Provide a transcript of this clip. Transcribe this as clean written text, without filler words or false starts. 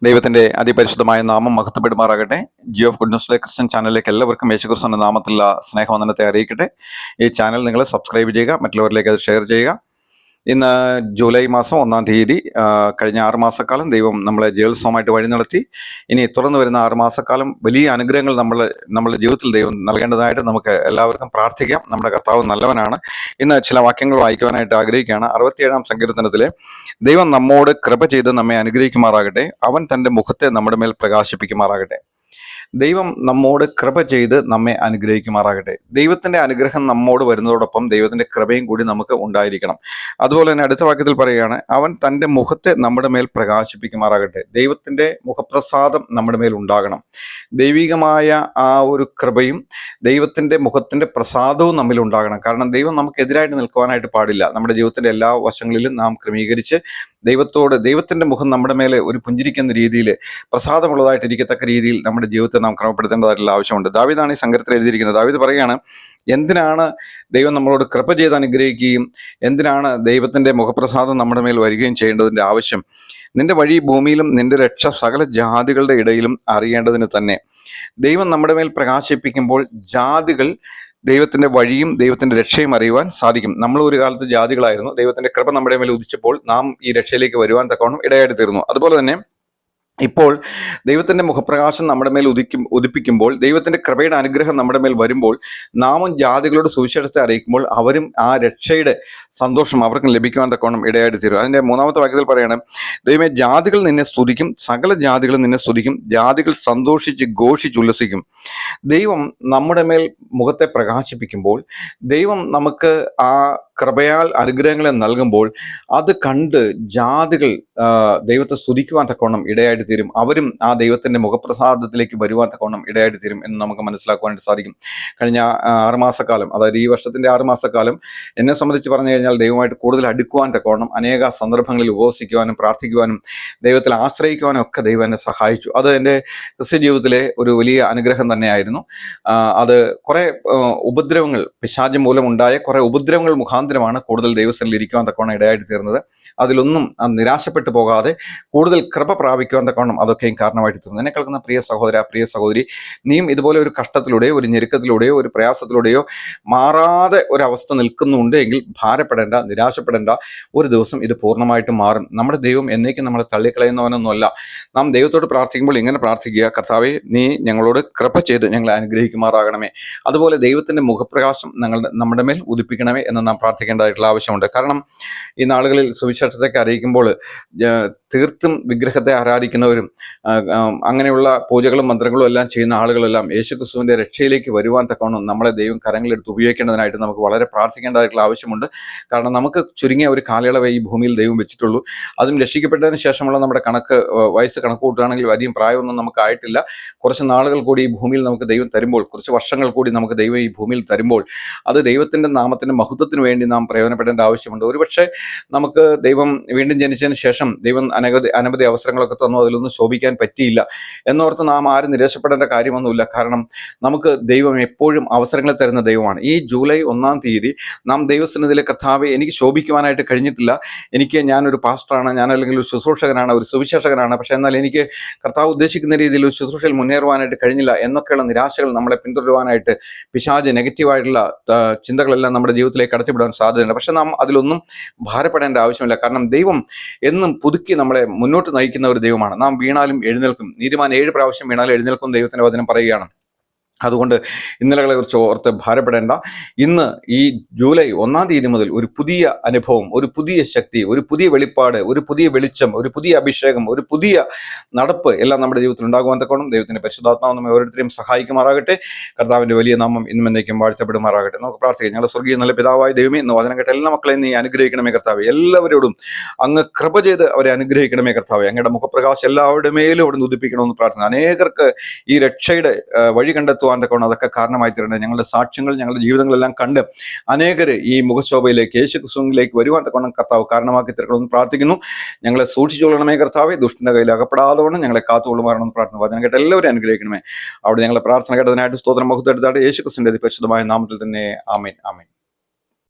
ദൈവത്തിന്റെ അതിപരിശുദ്ധമായ നാമം മഹത്വപ്പെടുമാറാകട്ടെ. Jio of goodness Christian ചാനലിലേക്ക് എല്ലാവർക്കും യേശുക്രിസ്തുവിന്റെ നാമത്തിലുള്ള സ്നേഹവന്ദനത്തെ അറിയിക്കട്ടെ. ഈ ചാനൽ നിങ്ങൾ സബ്സ്ക്രൈബ് ചെയ്യുക, മറ്റുള്ളവരിലേക്ക് അത് ഷെയർ ചെയ്യുക. ഇന്ന് ജൂലൈ മാസം 1-ാം തീയതി. കഴിഞ്ഞ 6 മാസക്കാലം ദൈവം നമ്മളെ ജയോത്സവമായിട്ട് വഴി നടത്തി. ഇനി തുടർന്ന് വരുന്ന 6 മാസക്കാലം വലിയ അനുഗ്രഹങ്ങൾ നമ്മുടെ ജീവിതത്തിൽ ദൈവം നൽകേണ്ടതായിട്ട് നമുക്ക് എല്ലാവർക്കും പ്രാർത്ഥിക്കാം. നമ്മുടെ കർത്താവ് നല്ലവനാണ്. ഇന്ന് ചില വാക്യങ്ങൾ വായിക്കുവാനായിട്ട് ആഗ്രഹിക്കുകയാണ്. 67-ാം സങ്കീർത്തനത്തിലെ ദൈവം നമ്മോട് കൃപ ചെയ്ത് നമ്മെ അനുഗ്രഹിക്കുമാറാകട്ടെ, അവൻ തൻ്റെ മുഖത്തെ നമ്മുടെ മേൽ പ്രകാശിപ്പിക്കുമാറാകട്ടെ. ദൈവം നമ്മോട് കൃപ ചെയ്ത് നമ്മെ അനുഗ്രഹിക്കുമാറാകട്ടെ. ദൈവത്തിന്റെ അനുഗ്രഹം നമ്മോട് വരുന്നതോടൊപ്പം ദൈവത്തിന്റെ കൃപയും കൂടി നമുക്ക് ഉണ്ടായിരിക്കണം. അതുപോലെ തന്നെ അടുത്ത വാക്യത്തിൽ പറയുകയാണ്, അവൻ തൻ്റെ മുഖത്തെ നമ്മുടെ മേൽ പ്രകാശിപ്പിക്കുമാറാകട്ടെ. ദൈവത്തിന്റെ മുഖപ്രസാദം നമ്മുടെ മേൽ ഉണ്ടാകണം. ദൈവികമായ ആ ഒരു കൃപയും ദൈവത്തിന്റെ മുഖത്തിന്റെ പ്രസാദവും നമ്മിൽ ഉണ്ടാകണം. കാരണം ദൈവം നമുക്കെതിരായിട്ട് നിൽക്കുവാനായിട്ട് പാടില്ല. നമ്മുടെ ജീവിതത്തിന്റെ എല്ലാ വശങ്ങളിലും നാം ക്രമീകരിച്ച് ദൈവത്തിന്റെ മുഖം നമ്മുടെ മേലെ ഒരു പുഞ്ചിരിക്കുന്ന രീതിയിൽ പ്രസാദമുള്ളതായിട്ട് ഇരിക്കത്തക്ക രീതിയിൽ നമ്മുടെ ജീവിതത്തെ നാം ക്രമപ്പെടുത്തേണ്ടതായിട്ടുള്ള ആവശ്യമുണ്ട്. ദാവീദാണ് ഈ സങ്കീർത്തനത്തിൽ എഴുതിയിരിക്കുന്നത്. ദാവീദ് പറയുകയാണ്, എന്തിനാണ് ദൈവം നമ്മളോട് കൃപ ചെയ്ത് അനുഗ്രഹിക്കുകയും എന്തിനാണ് ദൈവത്തിന്റെ മുഖപ്രസാദം നമ്മുടെ മേൽ വരികയും ചെയ്യേണ്ടതിന്റെ ആവശ്യം? നിന്റെ വഴി ഭൂമിയിലും നിന്റെ രക്ഷ സകല ജാതികളുടെ ഇടയിലും അറിയേണ്ടതിന് തന്നെ. ദൈവം നമ്മുടെ മേൽ പ്രകാശിപ്പിക്കുമ്പോൾ ജാതികൾ ദൈവത്തിന്റെ വഴിയും ദൈവത്തിന്റെ രക്ഷയും അറിയുവാൻ സാധിക്കും. നമ്മൾ ഒരു കാലത്ത് ജാതികളായിരുന്നു. ദൈവത്തിന്റെ കൃപ നമ്മുടെ മേൽ ഉദിച്ചപ്പോൾ നാം ഈ രക്ഷയിലേക്ക് വരുവാൻ തക്കവണ്ണം ഇടയായിട്ട് തീർന്നു. അതുപോലെ തന്നെ ഇപ്പോൾ ദൈവത്തിന്റെ മുഖപ്രകാശം നമ്മുടെ മേൽ ഉദിപ്പിക്കുമ്പോൾ, ദൈവത്തിന്റെ കൃപയുടെ അനുഗ്രഹം നമ്മുടെ മേൽ വരുമ്പോൾ, നാമും ജാതികളോട് സുവിശേഷത്തെ അറിയിക്കുമ്പോൾ അവരും ആ രക്ഷയുടെ സന്തോഷം അവർക്കും ലഭിക്കുവാൻ തക്കവണ്ണം ഇടയായിട്ട് തീരും. അതിന്റെ 3-ാമത്തെ വാക്യത്തിൽ പറയണം, ദൈവമേ ജാതികൾ നിന്നെ സ്തുതിക്കും, സകല ജാതികളും നിന്നെ സ്തുതിക്കും, ജാതികൾ സന്തോഷിച്ച് ഘോഷിച്ചുല്ലസിക്കും. ദൈവം നമ്മുടെ മേൽ മുഖത്തെ പ്രകാശിപ്പിക്കുമ്പോൾ, ദൈവം നമുക്ക് ആ കൃപയാൽ അനുഗ്രഹങ്ങളെ നൽകുമ്പോൾ അത് കണ്ട് ജാതികൾ ദൈവത്തെ സ്തുതിക്കുവാൻ തക്കവണ്ണം ഇടയായിട്ട് തീരും. അവരും ആ ദൈവത്തിന്റെ മുഖപ്രസാദത്തിലേക്ക് വരുവാൻ തക്കവണ്ണം ഇടയായിട്ട് തീരും എന്ന് നമുക്ക് മനസ്സിലാക്കുവാനായിട്ട് സാധിക്കും. കഴിഞ്ഞ 6 മാസക്കാലം, അതായത് ഈ വർഷത്തിന്റെ 6 മാസക്കാലം എന്നെ സംബന്ധിച്ച് പറഞ്ഞു കഴിഞ്ഞാൽ ദൈവമായിട്ട് കൂടുതൽ അടുക്കുവാൻ തക്കവണ്ണം അനേക സന്ദർഭങ്ങളിൽ ഉപവസിക്കുവാനും പ്രാർത്ഥിക്കുവാനും ദൈവത്തിൽ ആശ്രയിക്കുവാനും ഒക്കെ ദൈവം എന്നെ സഹായിച്ചു. അത് എൻ്റെ ക്രിസ്ത്യ ജീവിതത്തിലെ ഒരു വലിയ അനുഗ്രഹം തന്നെയായിരുന്നു. അത് കുറെ ഉപദ്രവങ്ങൾ, പിശാച് മൂലമുണ്ടായ കുറെ ഉപദ്രവങ്ങൾ മുഖാന്തരമാണ് കൂടുതൽ ദൈവസ്ഥലിൽ ഇരിക്കുവാൻ തക്കവണ്ണം ഇടയായിട്ട് തീർന്നത്. അതിലൊന്നും നിരാശപ്പെട്ടു പോകാതെ കൂടുതൽ കൃപ പ്രാപിക്കുവാൻ തക്കവണ്ണം അതൊക്കെയും കാരണമായിട്ട് തീർന്നു. എന്നെ കേൾക്കുന്ന പ്രിയ സഹോദര, പ്രിയ സഹോദരി, നീയും ഇതുപോലെ ഒരു കഷ്ടത്തിലൂടെയോ ഒരു ഞെരുക്കത്തിലൂടെയോ ഒരു പ്രയാസത്തിലൂടെയോ മാറാതെ ഒരവസ്ഥ നിൽക്കുന്നുണ്ട് എങ്കിൽ ഭാരപ്പെടേണ്ട, നിരാശപ്പെടേണ്ട. ഒരു ദിവസം ഇത് പൂർണ്ണമായിട്ടും മാറും. നമ്മുടെ ദൈവം എന്നേക്കും നമ്മളെ തള്ളിക്കളയുന്നവനൊന്നുമല്ല. നാം ദൈവത്തോട് പ്രാർത്ഥിക്കുമ്പോൾ ഇങ്ങനെ പ്രാർത്ഥിക്കുക, കർത്താവേ നീ ഞങ്ങളോട് കൃപ ചെയ്ത് ഞങ്ങളെ അനുഗ്രഹിക്കുമാറാകണമേ. അതുപോലെ ദൈവത്തിന്റെ മുഖപ്രകാശം നമ്മുടെ മേൽ ഉദിപ്പിക്കണമേ എന്ന് നാം പ്രാർത്ഥിക്കേണ്ടതായിട്ടുള്ള ആവശ്യമുണ്ട്. കാരണം ഈ നാളുകളിൽ സുവിശേഷത്തെയൊക്കെ അറിയിക്കുമ്പോൾ തീർത്തും വിഗ്രഹത്തെ ആരാധിക്കുന്നവരും അങ്ങനെയുള്ള പൂജകളും മന്ത്രങ്ങളും എല്ലാം ചെയ്യുന്ന ആളുകളെല്ലാം യേശുക്രിസ്തുവിന്റെ രക്ഷയിലേക്ക് വരുവാൻ തക്കവണ്ണം നമ്മളെ ദൈവം കരങ്ങളെടുത്ത് ഉപയോഗിക്കേണ്ടതിനായിട്ട് നമുക്ക് വളരെ പ്രാർത്ഥിക്കേണ്ടതായിട്ടുള്ള ആവശ്യമുണ്ട്. കാരണം നമുക്ക് ചുരുങ്ങിയ ഒരു കാലയളവേ ഈ ഭൂമിയിൽ ദൈവം വെച്ചിട്ടുള്ളൂ. അതും രക്ഷിക്കപ്പെട്ടതിന് ശേഷമുള്ള നമ്മുടെ വയസ്സ് കണക്ക് കൂട്ടുകയാണെങ്കിൽ അധികം പ്രായമൊന്നും നമുക്ക് ആയിട്ടില്ല. കുറച്ച് നാളുകൾ കൂടി ഈ ഭൂമിയിൽ നമുക്ക് ദൈവം തരുമ്പോൾ, കുറച്ച് വർഷങ്ങൾ കൂടി നമുക്ക് ദൈവം ഈ ഭൂമിയിൽ തരുമ്പോൾ അത് ദൈവത്തിന്റെ നാമത്തിന്റെ മഹത്വത്തിന് വേണ്ടി നാം പ്രയോജനപ്പെടേണ്ട ആവശ്യമുണ്ട്. ഒരുപക്ഷെ നമുക്ക് ദൈവം വീണ്ടും ജനിച്ചതിന് ശേഷം ദൈവം അനവധി അവസരങ്ങളൊക്കെ തന്നു, അതിലൊന്നും ശോഭിക്കാൻ പറ്റിയില്ല എന്നോർത്ത് നാം ആരും നിരാശപ്പെടേണ്ട കാര്യമൊന്നുമില്ല. കാരണം നമുക്ക് ദൈവം എപ്പോഴും അവസരങ്ങൾ തരുന്ന ദൈവമാണ്. ഈ ജൂലൈ 1-ാം തീയതി നാം ദൈവസന്നിധിയിലെ കർത്താവെ എനിക്ക് ശോഭിക്കുവാനായിട്ട് കഴിഞ്ഞിട്ടില്ല, ഞാനൊരു പാസ്റ്ററാണ്, ഞാൻ അല്ലെങ്കിൽ ഒരു ശുശ്രൂഷകനാണ്, ഒരു സുവിശേഷകനാണ്, പക്ഷെ എന്നാൽ എനിക്ക് കർത്താവ് ഉദ്ദേശിക്കുന്ന രീതിയിൽ ഒരു ശുശ്രൂഷയിൽ മുന്നേറുവാനായിട്ട് കഴിഞ്ഞില്ല എന്നൊക്കെയുള്ള നിരാശകൾ നമ്മളെ പിന്തുടരുവാനായിട്ട് പിശാച് നെഗറ്റീവായിട്ടുള്ള ചിന്തകളെല്ലാം നമ്മുടെ ജീവിതത്തിലേക്ക് കടത്തിവിടാൻ സാധ്യതയുണ്ട്. പക്ഷെ നാം അതിലൊന്നും ഭാരപ്പെടേണ്ട ആവശ്യമില്ല. കാരണം ദൈവം എന്നും പുതുക്കി നമ്മളെ മുന്നോട്ട് നയിക്കുന്ന ഒരു ദൈവമാണ്. നാം വീണാലും എഴുന്നേൽക്കും, നീതിമാൻ 7 പ്രാവശ്യം വീണാലും എഴുന്നേൽക്കും ദൈവത്തിന്റെ വചനം പറയുകയാണ്. അതുകൊണ്ട് ഇന്നലകളെ കുറിച്ച് ഓർത്ത് ഭാരപ്പെടേണ്ട. ഇന്ന് ഈ ജൂലൈ 1-ാം തീയതി മുതൽ ഒരു പുതിയ അനുഭവം, ഒരു പുതിയ ശക്തി, ഒരു പുതിയ വെളിപ്പാട്, ഒരു പുതിയ വെളിച്ചം, ഒരു പുതിയ അഭിഷേകം, ഒരു പുതിയ നടപ്പ് എല്ലാം നമ്മുടെ ജീവിതത്തിൽ ഉണ്ടാകുവാൻ തക്കോണം ദൈവത്തിന്റെ പരിശുദ്ധാത്മാവ് നമ്മെ ഓരോരുത്തരെയും സഹായിക്കുമാറാകട്ടെ. കർത്താവിന്റെ വലിയ നാമം ഇന്നും എന്നേക്കും വാഴ്ത്തപ്പെടുമാറാകട്ടെ. നമുക്ക് പ്രാർത്ഥിക്കാം. ഞങ്ങളുടെ സ്വർഗീയ നല്ല പിതാവായ ദൈവമേ, ഇന്ന് വചനം കേട്ട എല്ലാ മക്കളെയും നീ അനുഗ്രഹിക്കണമേ കർത്താവേ. എല്ലാവരോടും അങ്ങ് കൃപ ചെയ്ത് അവരെ അനുഗ്രഹിക്കണമേ കർത്താവേ. അങ്ങയുടെ മുഖപ്രകാശം എല്ലാവരുടെ മേലും അവിടെ ഉദിപ്പിക്കണമെന്ന് പ്രാർത്ഥന. അനേകർക്ക് ഈ രക്ഷയുടെ വഴി കണ്ടെത്തുവാൻ തക്കവണ്ണം അതൊക്കെ കാരണമായി തീരണേ. ഞങ്ങളുടെ സാക്ഷ്യങ്ങൾ, ഞങ്ങളുടെ ജീവിതങ്ങളെല്ലാം കണ്ട് അനേകർ ഈ മുഖശോഭയിലേക്ക്, യേശുക്രിസ്തുവിലേക്ക് വരുവാൻ തക്കവണ്ണം കർത്താവ് കാരണമാക്കി തീർക്കണമെന്ന് പ്രാർത്ഥിക്കുന്നു. ഞങ്ങളെ സൂക്ഷിച്ചുകൊള്ളണമേ കർത്താവേ. ദുഷ്ടന്റെ കയ്യിൽ അകപ്പെടാതെ ഞങ്ങളെ കാത്തുകൊള്ളുമാറണമെന്ന് പ്രാർത്ഥന. വചനം കേട്ട് എല്ലാവരും അനുഗ്രഹിക്കണമേ. അവിടെ ഞങ്ങളെ പ്രാർത്ഥന കേട്ടതിനായിട്ട് സ്തോത്രം, മഹത്വം എടുത്തായിട്ട് യേശുക്രിസ്തുവിന്റെ പരിശുദ്ധമായ നാമത്തിൽ തന്നെ. ആമേൻ, ആമേൻ.